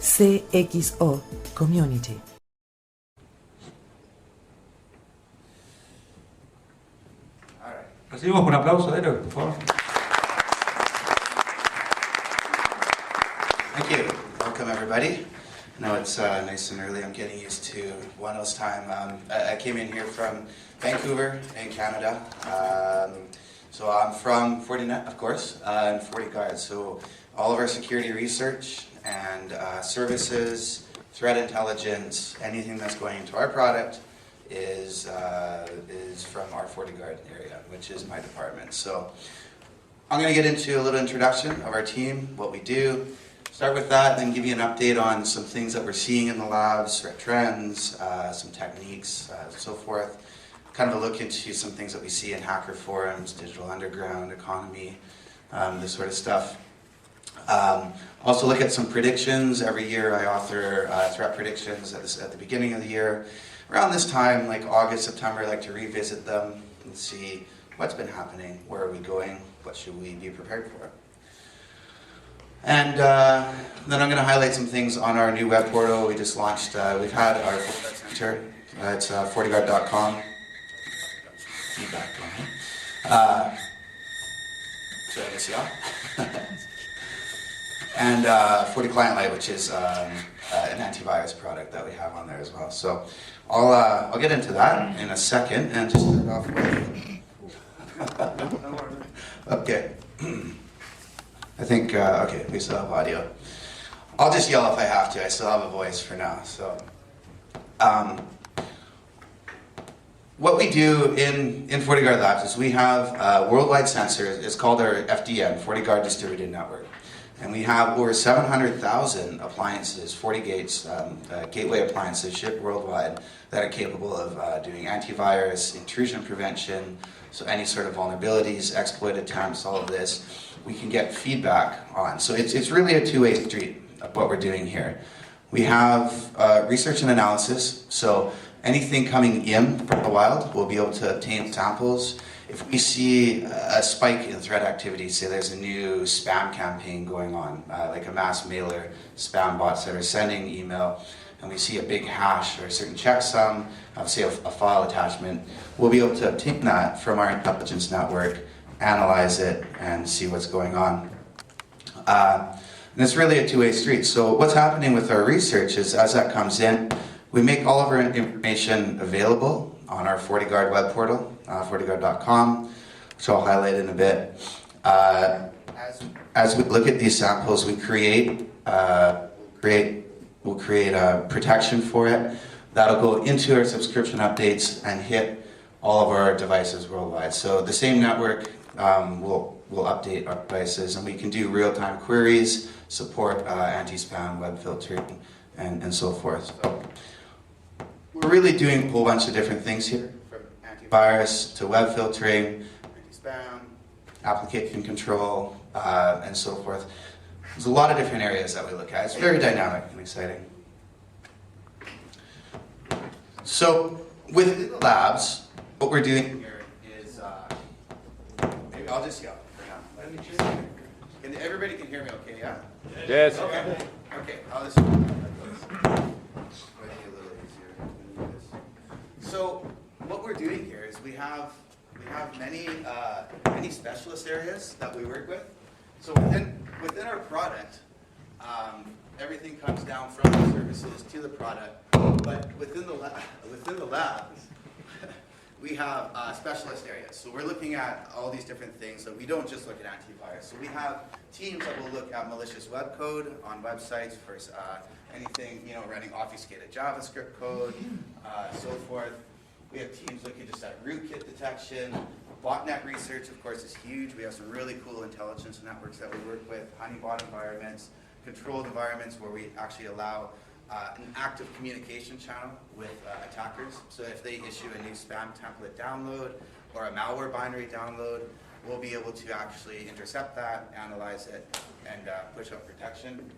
CXO Community. Recibimos un aplauso, Derek, por favor. Thank you. Welcome, everybody. I know it's nice and early. I'm getting used to Buenos time. I came in here from Vancouver in Canada. So I'm from Fortinet, of course, and FortiGuard. So all of our security research and services, threat intelligence, anything that's going into our product is from our FortiGuard area, which is my department. So I'm going to get into a little introduction of our team, what we do, start with that, and then give you an update on some things that we're seeing in the labs, threat trends, some techniques, so forth. Kind of a look into some things that we see in hacker forums, digital underground, economy, this sort of stuff. Also look at some predictions. Every year I author threat predictions at the beginning of the year. Around this time, like August, September, I like to revisit them and see what's been happening, where are we going, what should we be prepared for. And then I'm going to highlight some things on our new web portal we just launched. We've had our center, it's fortiguard.com. Feedback on it. Should I miss you all? And FortiClient Lite, which is an antivirus product that we have on there as well. So I'll get into that in a second and just start off with. Okay. I think, okay, we still have audio. I'll just yell if I have to. I still have a voice for now. So, what we do in FortiGuard Labs is we have worldwide sensors. It's called our FDN, FortiGuard Distributed Network. And we have over 700,000 appliances, FortiGates, gateway appliances shipped worldwide that are capable of doing antivirus, intrusion prevention, so any sort of vulnerabilities, exploit attempts, all of this, we can get feedback on. So it's really a two-way street of what we're doing here. We have research and analysis, so anything coming in from the wild, we'll be able to obtain samples. If we see a spike in threat activity, say there's a new spam campaign going on, like a mass mailer, spam bots that are sending email, and we see a big hash or a certain checksum, say a file attachment, we'll be able to obtain that from our intelligence network, analyze it, and see what's going on. And it's really a two-way street. So what's happening with our research is as that comes in, we make all of our information available on our FortiGuard web portal, fortiguard.com, which I'll highlight in a bit. As we look at these samples, we'll create a protection for it that'll go into our subscription updates and hit all of our devices worldwide. So the same network will update our devices, and we can do real-time queries, support anti-spam, web filtering, and so forth. So we're really doing a whole bunch of different things here, from antivirus to web filtering, anti-spam, application control, and so forth. There's a lot of different areas that we look at. It's very dynamic and exciting. So within the labs, what we're doing here is, maybe I'll just yell for now. And everybody can hear me okay, yeah? Yes. Okay. Okay, I'll just So what we're doing here is we have many specialist areas that we work with. So within our product, everything comes down from the services to the product. But within the lab, we have specialist areas. So we're looking at all these different things. So we don't just look at antivirus. So we have teams that will look at malicious web code on websites for anything, running obfuscated JavaScript code, so forth. We have teams looking just at rootkit detection. Botnet research, of course, is huge. We have some really cool intelligence networks that we work with, honeypot environments, controlled environments where we actually allow an active communication channel with attackers. So if they issue a new spam template download or a malware binary download, we'll be able to actually intercept that, analyze it, and push up protection.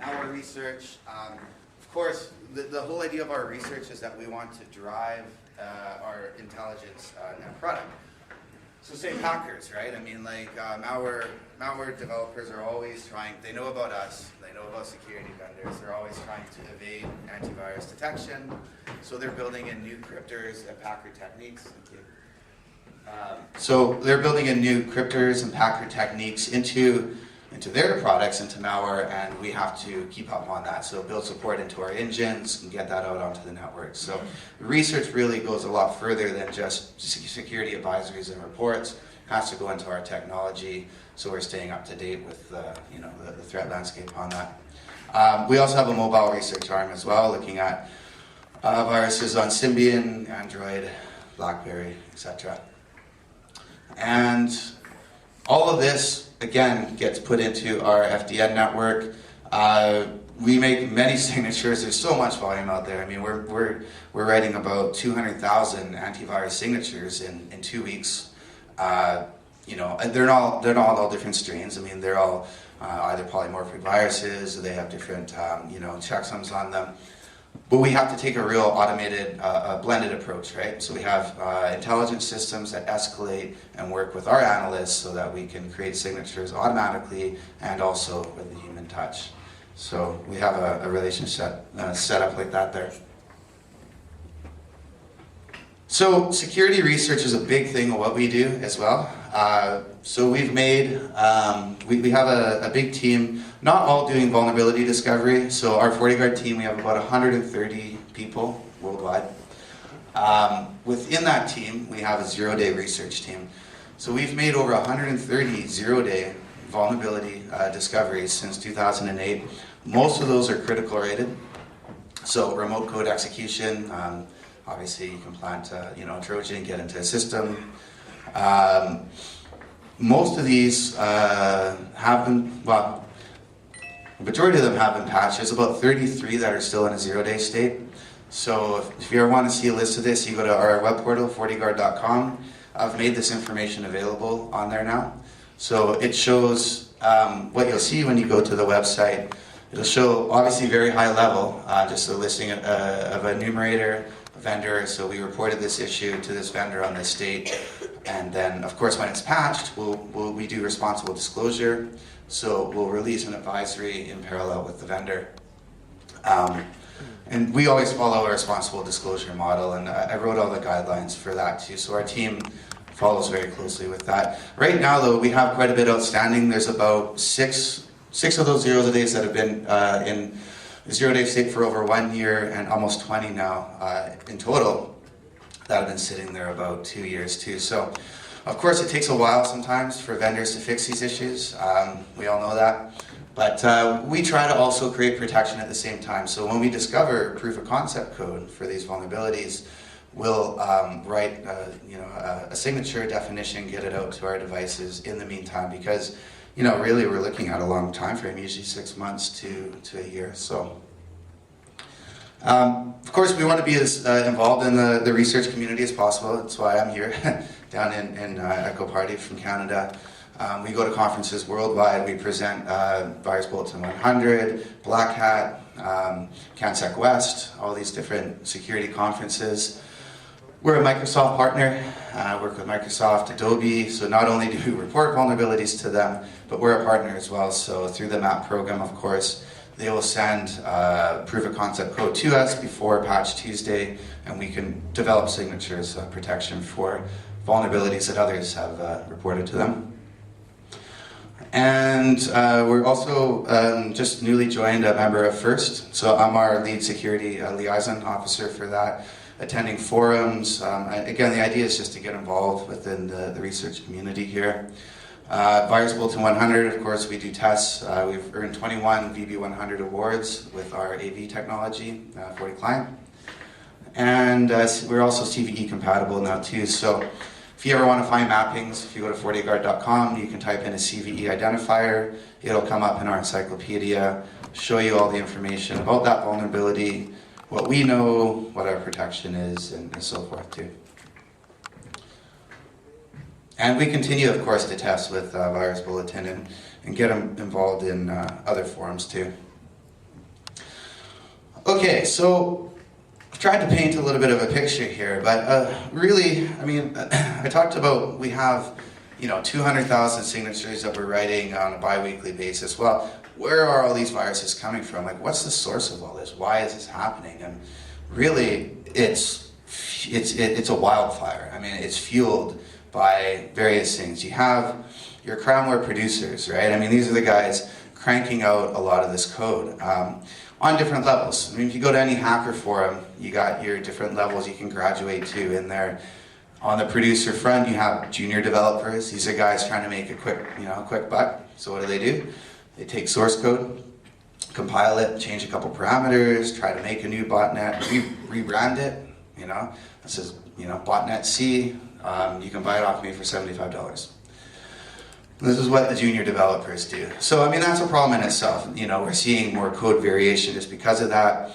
Malware research, of course, the whole idea of our research is that we want to drive our intelligence in our product. So say hackers, right? I mean, like malware malware developers are always trying, they know about us, they know about security vendors, they're always trying to evade antivirus detection, so they're building in new cryptors and packer techniques. So they're building in new cryptors and packer techniques into their products, into malware, and we have to keep up on that. So build support into our engines and get that out onto the network. So research really goes a lot further than just security advisories and reports. It has to go into our technology, so we're staying up to date with the threat landscape on that. We also have a mobile research arm as well, looking at viruses on Symbian, Android, BlackBerry, etc. And all of this, again, gets put into our FDN network. We make many signatures. There's so much volume out there. I mean, we're writing about 200,000 antivirus signatures in 2 weeks. And they're not all different strains. I mean, they're all either polymorphic viruses, or they have different checksums on them. But we have to take a real automated, blended approach, right? So we have intelligence systems that escalate and work with our analysts so that we can create signatures automatically and also with the human touch. So we have a relationship set up like that there. So security research is a big thing of what we do as well. So we've made, we have a big team, not all doing vulnerability discovery. So our FortiGuard team, we have about 130 people worldwide. Within that team, we have a zero-day research team. So we've made over 130 zero-day vulnerability discoveries since 2008. Most of those are critical rated. So remote code execution, obviously you can plant a Trojan, get into a system. Most of these have been, well, the majority of them have been patched. There's about 33 that are still in a zero-day state. So if you ever want to see a list of this, you go to our web portal, fortiguard.com. I've made this information available on there now. So it shows what you'll see when you go to the website. It'll show, obviously, very high level, just a listing of a numerator, a vendor. So we reported this issue to this vendor on this date. And then, of course, when it's patched, we do responsible disclosure. So we'll release an advisory in parallel with the vendor. And we always follow a responsible disclosure model, and I wrote all the guidelines for that too. So our team follows very closely with that. Right now, though, we have quite a bit outstanding. There's about six of those zero-days that have been in zero-day state for over 1 year, and almost 20 now in total that have been sitting there about 2 years too. So, of course, it takes a while sometimes for vendors to fix these issues. We all know that. But we try to also create protection at the same time. So when we discover proof of concept code for these vulnerabilities, we'll write a signature definition, get it out to our devices in the meantime, because really we're looking at a long time frame, usually 6 months to a year. So of course we want to be as involved in the research community as possible. That's why I'm here down in Ekoparty from Canada. We go to conferences worldwide. We present Virus Bulletin 100, Black Hat, CanSec West, all these different security conferences. We're a Microsoft partner, work with Microsoft, Adobe, so not only do we report vulnerabilities to them, but we're a partner as well. So through the MAP program, of course, they will send proof of concept code to us before Patch Tuesday, and we can develop signatures protection for vulnerabilities that others have reported to them. And we're also just newly joined a member of FIRST, so I'm our lead security liaison officer for that, attending forums. Again, the idea is just to get involved within the research community here. Virus Bulletin 100, of course, we do tests. We've earned 21 VB100 awards with our AV technology, FortiClient. And we're also CVE compatible now too. So if you ever want to find mappings, if you go to fortiguard.com, you can type in a CVE identifier. It'll come up in our encyclopedia, show you all the information about that vulnerability, what we know, what our protection is, and so forth too. And we continue, of course, to test with Virus Bulletin and get them involved in other forums too. Okay, so I've tried to paint a little bit of a picture here, but really, I mean, I talked about we have 200,000 signatures that we're writing on a bi-weekly basis. Well, where are all these viruses coming from? Like, what's the source of all this? Why is this happening? And really, it's a wildfire. I mean, it's fueled by various things. You have your cramware producers, right? I mean, these are the guys cranking out a lot of this code on different levels. I mean, if you go to any hacker forum, you got your different levels you can graduate to in there. On the producer front, you have junior developers. These are guys trying to make a quick buck. So what do? They take source code, compile it, change a couple parameters, try to make a new botnet, rebrand it. This is botnet C. You can buy it off me for $75. This is what the junior developers do. So I mean, that's a problem in itself. We're seeing more code variation just because of that.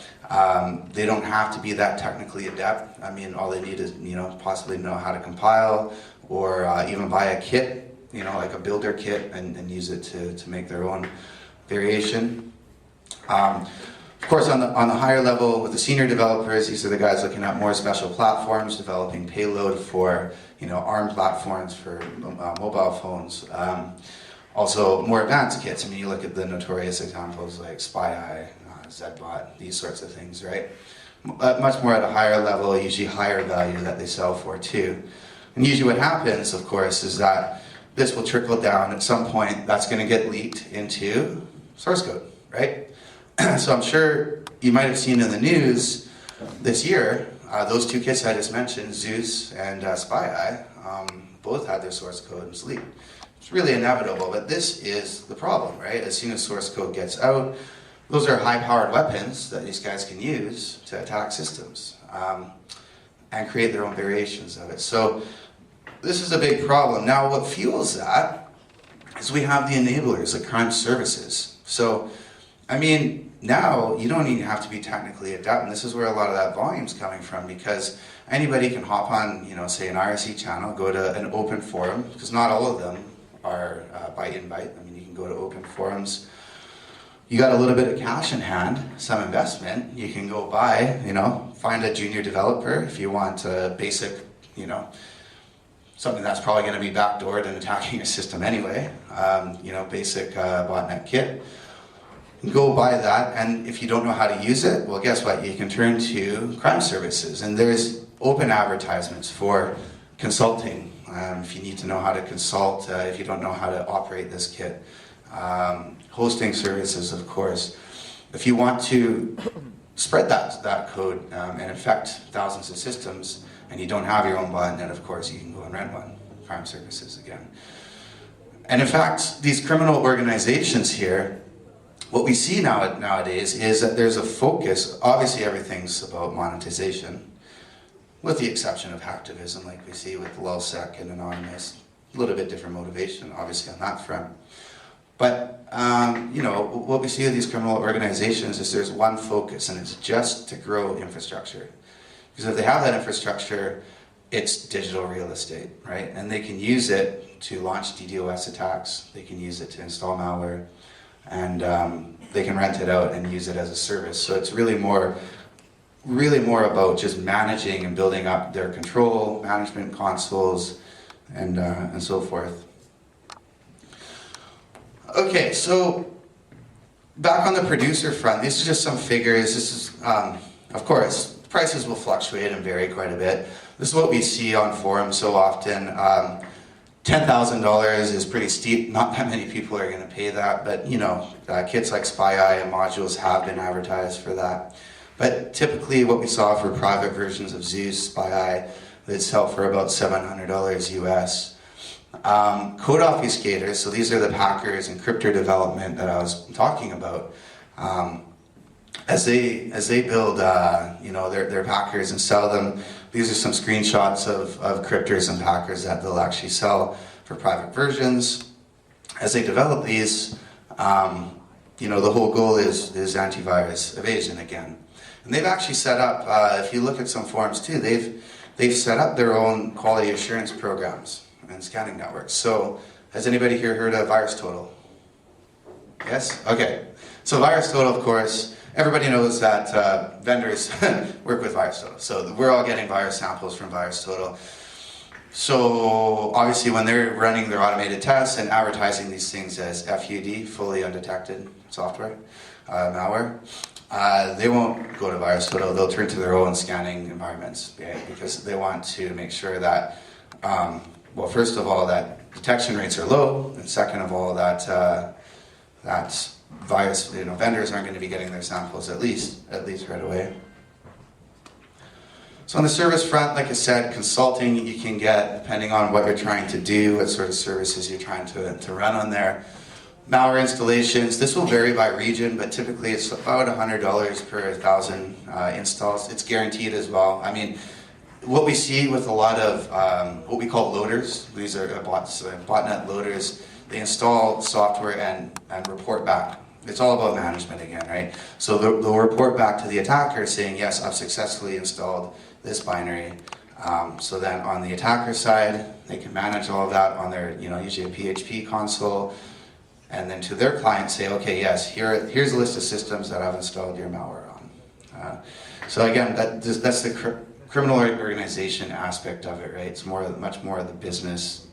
They don't have to be that technically adept. I mean, all they need is possibly know how to compile or even buy a kit, like a builder kit, and use it to make their own variation. Of course, on the higher level with the senior developers, these are the guys looking at more special platforms, developing payload for ARM platforms for mobile phones. Also, more advanced kits. I mean, you look at the notorious examples like SpyEye, Zbot, these sorts of things, right? Much more at a higher level, usually higher value that they sell for too. And usually what happens, of course, is that this will trickle down at some point. That's going to get leaked into source code, right? So I'm sure you might have seen in the news this year, those two kits I just mentioned, Zeus and SpyEye, both had their source code leaked. It's really inevitable, but this is the problem, right? As soon as source code gets out, those are high-powered weapons that these guys can use to attack systems and create their own variations of it. So this is a big problem. Now, what fuels that is we have the enablers, the crime services. So, I mean, now you don't even have to be technically adept, and this is where a lot of that volume is coming from, because anybody can hop on, say an IRC channel, go to an open forum, because not all of them are by invite. I mean, you can go to open forums. You got a little bit of cash in hand, some investment, you can go buy, find a junior developer if you want a basic, something that's probably going to be backdoored and attacking your system anyway, basic botnet kit. Go buy that, and if you don't know how to use it, well, guess what? You can turn to crime services, and there's open advertisements for consulting. If you need to know how to consult, if you don't know how to operate this kit. Hosting services, of course. If you want to spread that code and infect thousands of systems, and you don't have your own botnet, of course, you can go and rent one. Crime services again. And in fact, these criminal organizations here, what we see nowadays is that there's a focus. Obviously, everything's about monetization, with the exception of hacktivism, like we see with LulzSec and Anonymous. A little bit different motivation, obviously, on that front. But, what we see with these criminal organizations is there's one focus, and it's just to grow infrastructure. Because if they have that infrastructure, it's digital real estate, right? And they can use it to launch DDoS attacks, they can use it to install malware, and they can rent it out and use it as a service. So it's really more about just managing and building up their control, management consoles, and so forth. Okay, so back on the producer front, these are just some figures. This is, of course, prices will fluctuate and vary quite a bit. This is what we see on forums so often. $10,000 is pretty steep. Not that many people are going to pay that, but kits like SpyEye and modules have been advertised for that. But typically what we saw for private versions of Zeus, SpyEye, they'd sell for about $700 US. Code obfuscators, so these are the packers and crypto development that I was talking about. As they build their packers and sell them, these are some screenshots of cryptors and packers that they'll actually sell for private versions. As they develop these, the whole goal is antivirus evasion again. And they've actually set up, if you look at some forums too, they've set up their own quality assurance programs and scanning networks. So, has anybody here heard of VirusTotal? Yes? Okay. So VirusTotal, of course, everybody knows that vendors work with VirusTotal. So we're all getting virus samples from VirusTotal. So obviously when they're running their automated tests and advertising these things as FUD, fully undetected software, malware, they won't go to Virus Toto, they'll turn to their own scanning environments, right? Because they want to make sure that, well, first of all, that detection rates are low, and second of all, that that virus, vendors aren't going to be getting their samples at least right away. So on the service front, like I said, consulting you can get depending on what you're trying to do, what sort of services you're trying to run on there. Malware installations, this will vary by region, but typically it's about $100 per 1,000 installs. It's guaranteed as well. I mean, what we see with a lot of what we call loaders, these are botnet loaders, they install software and report back. It's all about management again, right? So they'll report back to the attacker saying, yes, I've successfully installed this binary. So then on the attacker side, they can manage all of that on their, usually a PHP console, and then to their client say, okay, yes, here's a list of systems that I've installed your malware on. So again, that's the criminal organization aspect of it, right? It's much more of the business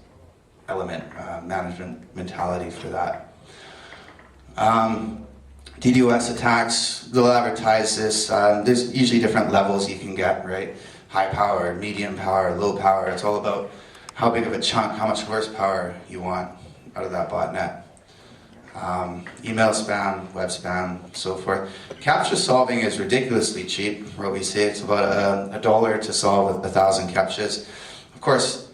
element, management mentality for that. DDoS attacks, they'll advertise this. There's usually different levels you can get, right? High power, medium power, low power. It's all about how big of a chunk, how much horsepower you want out of that botnet. Email spam, web spam, so forth. Captcha solving is ridiculously cheap. What we say it's about $1 to solve 1,000 captchas. Of course,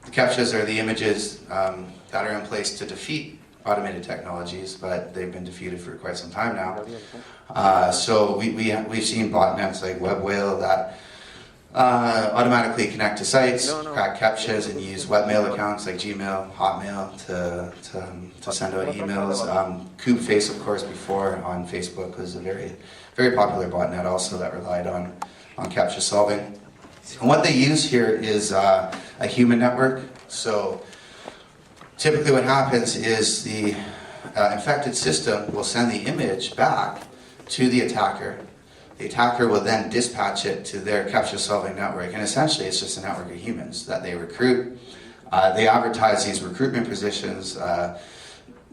the captchas are the images that are in place to defeat automated technologies, but they've been defeated for quite some time now. So we've seen botnets like WebWhale that automatically connect to sites, crack captchas, and use webmail accounts like Gmail, Hotmail to send out emails. Kubeface, of course, before on Facebook was a very, very popular botnet also that relied on captcha solving. And what they use here is a human network. So typically what happens is the infected system will send the image back to the attacker. The attacker will then dispatch it to their captcha solving network, and essentially it's just a network of humans that they recruit. They advertise these recruitment positions,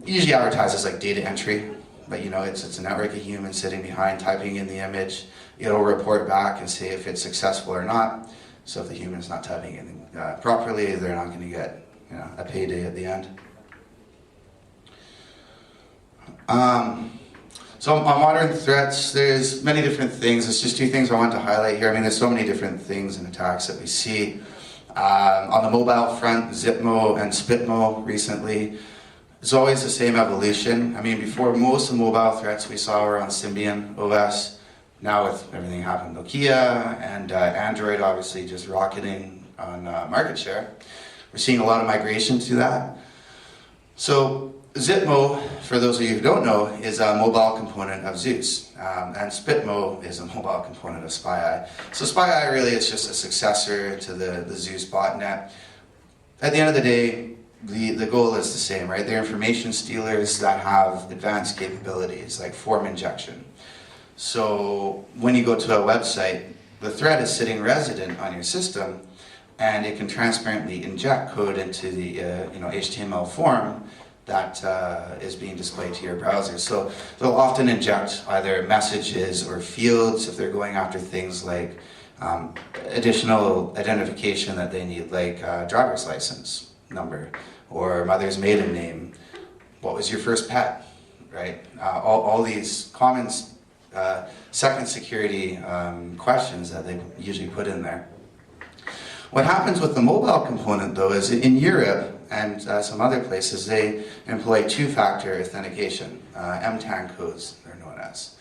usually advertised as like data entry, but it's a network of humans sitting behind, typing in the image. It'll report back and say if it's successful or not. So if the human's not typing in properly, they're not going to get a payday at the end. So on modern threats, there's many different things. There's just two things I want to highlight here. I mean, there's so many different things and attacks that we see. On the mobile front, Zipmo and Spitmo recently. It's always the same evolution. I mean, before most of the mobile threats we saw were on Symbian OS. Now with everything happening, Nokia and Android obviously just rocketing on market share. We're seeing a lot of migration to that. So Zipmo, for those of you who don't know, is a mobile component of Zeus, and Spitmo is a mobile component of SpyEye. So SpyEye really is just a successor to the Zeus botnet. At the end of the day, the goal is the same, right? They're information stealers that have advanced capabilities like form injection. So when you go to a website, the threat is sitting resident on your system, and it can transparently inject code into the HTML form that is being displayed to your browser. So they'll often inject either messages or fields if they're going after things like additional identification that they need, like driver's license number or mother's maiden name. What was your first pet, right? All these common second security questions that they usually put in there. What happens with the mobile component, though, is in Europe and some other places, they employ two-factor authentication, MTAN codes, they're known as.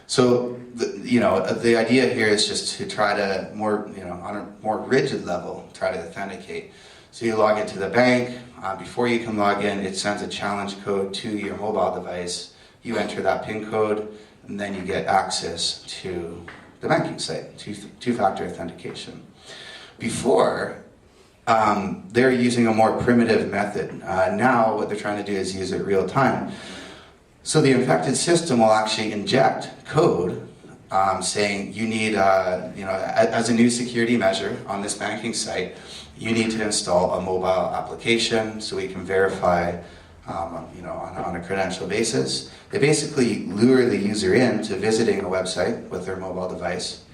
So, the idea here is just to try to on a more rigid level, try to authenticate. So you log into the bank. Before you can log in, it sends a challenge code to your mobile device. You enter that PIN code, and then you get access to the banking site, two-factor authentication. Before, they're using a more primitive method. Now what they're trying to do is use it real time. So the infected system will actually inject code saying you need, as a new security measure on this banking site, you need to install a mobile application so we can verify, on a credential basis. They basically lure the user in to visiting a website with their mobile device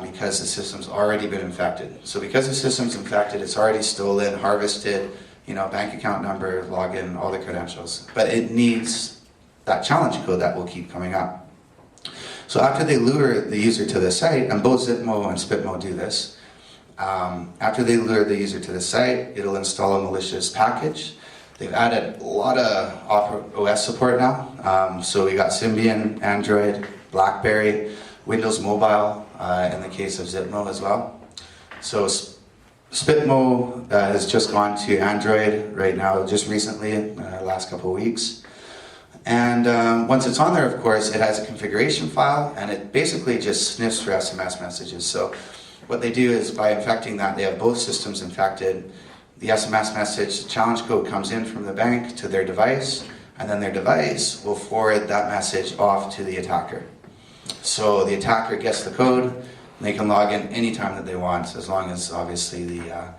because the system's already been infected. So because the system's infected, it's already stolen, harvested, bank account number, login, all the credentials. But it needs that challenge code that will keep coming up. So after they lure the user to the site, and both Zipmo and Spitmo do this, after they lure the user to the site, it'll install a malicious package. They've added a lot of OS support now. So we got Symbian, Android, BlackBerry, Windows Mobile, in the case of Zipmo as well. So Spitmo has just gone to Android right now, just recently, last couple of weeks. And once it's on there, of course, it has a configuration file, and it basically just sniffs for SMS messages. So what they do is, by infecting that, they have both systems infected. The SMS message, the challenge code comes in from the bank to their device, and then their device will forward that message off to the attacker. So the attacker gets the code, and they can log in anytime that they want, as long as obviously the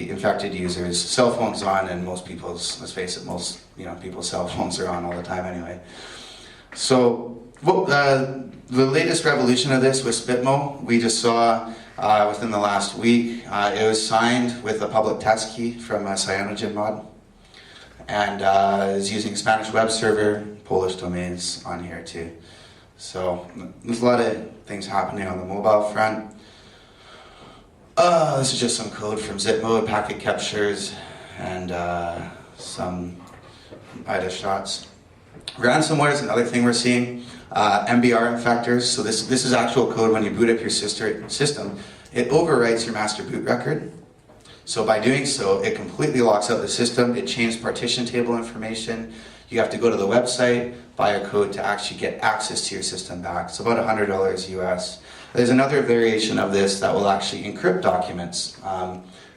infected user's cell phone's on, and most people's, let's face it, most people's cell phones are on all the time anyway. So the latest revolution of this was Spitmo. We just saw within the last week, it was signed with a public test key from a CyanogenMod, and is using Spanish web server, Polish domains on here too. So there's a lot of things happening on the mobile front. This is just some code from Zipmo, packet captures, and some IDA shots. Ransomware is another thing we're seeing. MBR infectors. So this is actual code when you boot up your system. It overwrites your master boot record. So by doing so, it completely locks out the system. It changed partition table information. You have to go to the website, buy a code to actually get access to your system back. It's about $100 US. There's another variation of this that will actually encrypt documents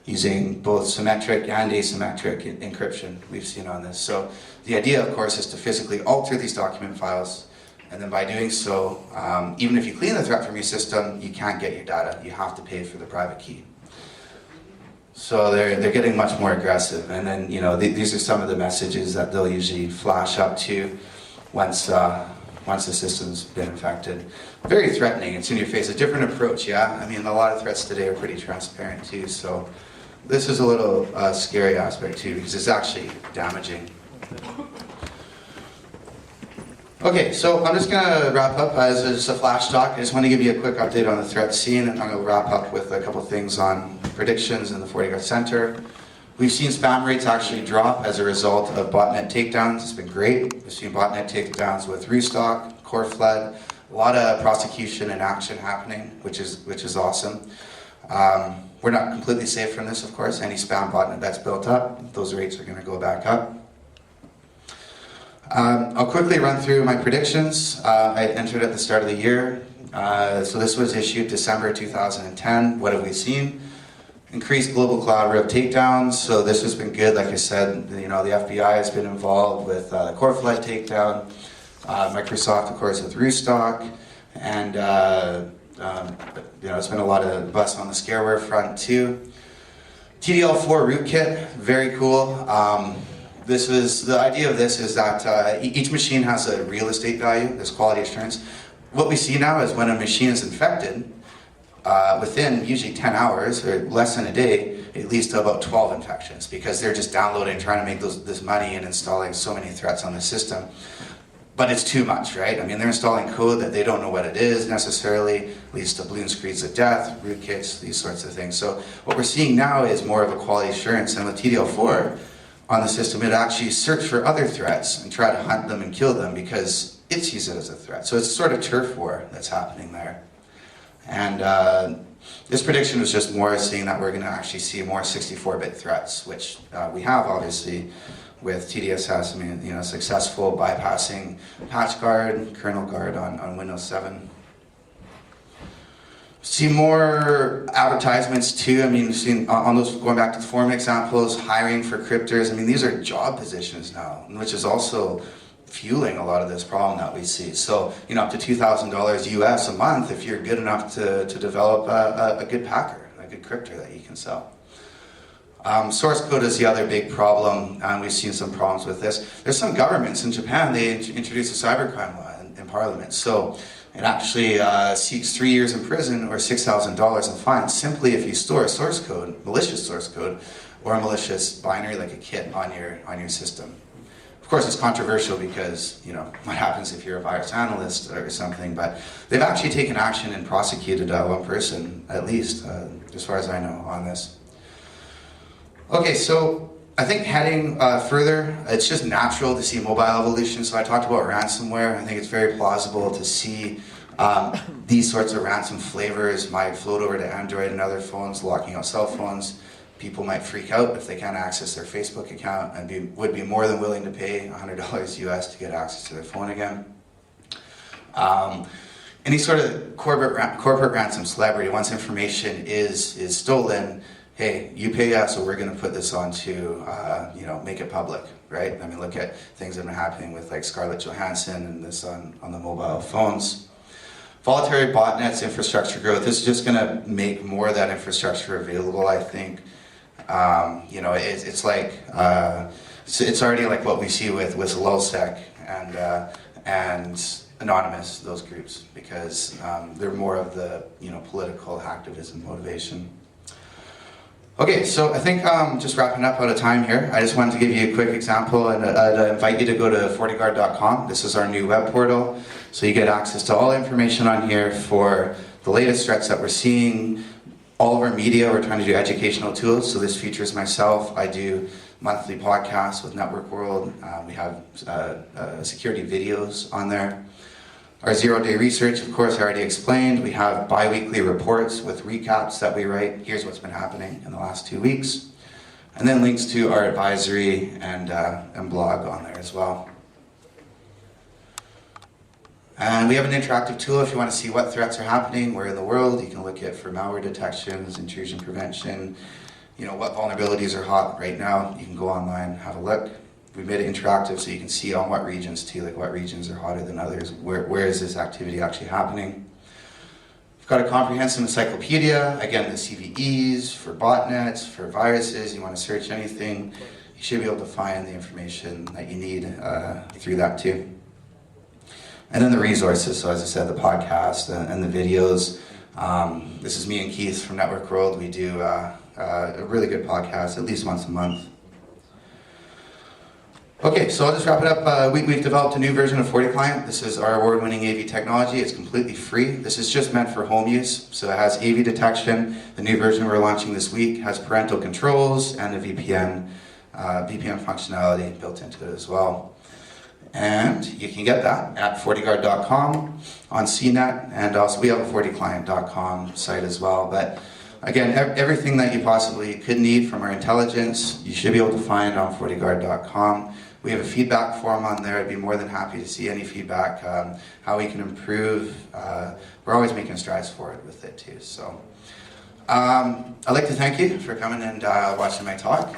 using both symmetric and asymmetric encryption we've seen on this. So the idea, of course, is to physically alter these document files, and then by doing so, even if you clean the threat from your system, you can't get your data. You have to pay for the private key. So they're getting much more aggressive, and then these are some of the messages that they'll usually flash up to once the system's been infected. Very threatening. It's in your face. A different approach, yeah. I mean, a lot of threats today are pretty transparent too. So this is a little scary aspect too, because it's actually damaging. Okay, so I'm just going to wrap up as just a flash talk. I just want to give you a quick update on the threat scene, and I'm going to wrap up with a couple things on predictions in the FortiGuard Center. We've seen spam rates actually drop as a result of botnet takedowns. It's been great. We've seen botnet takedowns with Restock, CoreFlood, a lot of prosecution and action happening, which is awesome. We're not completely safe from this, of course. Any spam botnet that's built up, those rates are going to go back up. I'll quickly run through my predictions. I entered at the start of the year. So this was issued December 2010. What have we seen? Increased global cloud rogue takedowns. So this has been good. Like I said, the FBI has been involved with the CoreFlood takedown. Microsoft, of course, with Restock. And it's been a lot of buzz on the scareware front too. TDL4 rootkit, very cool. The idea of this is that each machine has a real estate value, there's quality assurance. What we see now is when a machine is infected, within usually 10 hours or less than a day, it leads to about 12 infections, because they're just downloading, trying to make this money and installing so many threats on the system. But it's too much, right? I mean, they're installing code that they don't know what it is necessarily, leads to balloon screens of death, rootkits, these sorts of things. So what we're seeing now is more of a quality assurance, and with TDL4, on the system, it actually search for other threats and try to hunt them and kill them because it sees it as a threat. So it's sort of turf war that's happening there. And this prediction was just more seeing that we're going to actually see more 64-bit threats, which we have obviously with TDSS. I mean, successful bypassing patch guard, kernel guard on Windows 7. See more advertisements too. I mean, we've seen on those, going back to the forum examples, hiring for cryptors. I mean, these are job positions now, which is also fueling a lot of this problem that we see. So, up to $2,000 US a month if you're good enough to develop a good packer, a good crypter that you can sell. Source code is the other big problem, and we've seen some problems with this. There's some governments in Japan, they introduced a cybercrime law in Parliament. So it actually seeks 3 years in prison or $6,000 in fines simply if you store source code, malicious source code, or a malicious binary like a kit on your system. Of course, it's controversial because, what happens if you're a virus analyst or something, but they've actually taken action and prosecuted one person, at least, as far as I know, on this. Okay, so I think heading further, it's just natural to see mobile evolution. So I talked about ransomware. I think it's very plausible to see these sorts of ransom flavors might float over to Android and other phones, locking out cell phones. People might freak out if they can't access their Facebook account and would be more than willing to pay $100 US to get access to their phone again. Any sort of corporate ransom celebrity, once information is stolen, hey, you pay us, so we're going to put this on to, make it public, right? I mean, look at things that have been happening with like Scarlett Johansson and this on the mobile phones. Voluntary botnets, infrastructure growth, this is just going to make more of that infrastructure available, I think. It's like, it's already like what we see with LulzSec and Anonymous, those groups, because they're more of the, political hacktivism motivation. Okay, so I think just wrapping up out of time here, I just wanted to give you a quick example, and I'd invite you to go to FortiGuard.com. This is our new web portal, so you get access to all the information on here for the latest threats that we're seeing. All of our media, we're trying to do educational tools, so this features myself. I do monthly podcasts with Network World. We have security videos on there. Our zero-day research, of course, I already explained. We have bi-weekly reports with recaps that we write. Here's what's been happening in the last 2 weeks. And then links to our advisory and blog on there as well. And we have an interactive tool if you want to see what threats are happening, where in the world. You can look at for malware detections, intrusion prevention, what vulnerabilities are hot right now. You can go online, have a look. We made it interactive so you can see on what regions too, like what regions are hotter than others, where is this activity actually happening. We've got a comprehensive encyclopedia, again the CVEs, for botnets, for viruses, you want to search anything, you should be able to find the information that you need through that too. And then the resources, so as I said, the podcast and the videos. This is me and Keith from Network World. We do a really good podcast, at least once a month. Okay, so I'll just wrap it up. We've developed a new version of FortiClient. This is our award-winning AV technology. It's completely free. This is just meant for home use. So it has AV detection. The new version we're launching this week has parental controls and a VPN functionality built into it as well. And you can get that at FortiGuard.com, on CNET, and also we have a FortiClient.com site as well. But again, everything that you possibly could need from our intelligence, you should be able to find on FortiGuard.com. We have a feedback form on there. I'd be more than happy to see any feedback, how we can improve. We're always making strides forward with it too. So I'd like to thank you for coming and watching my talk.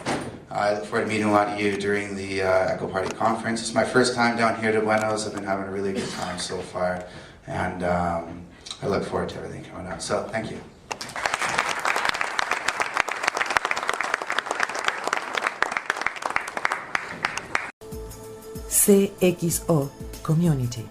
I look forward to meeting a lot of you during the Ekoparty conference. It's my first time down here to Buenos. I've been having a really good time so far, and I look forward to everything coming up. So thank you. CXO Community.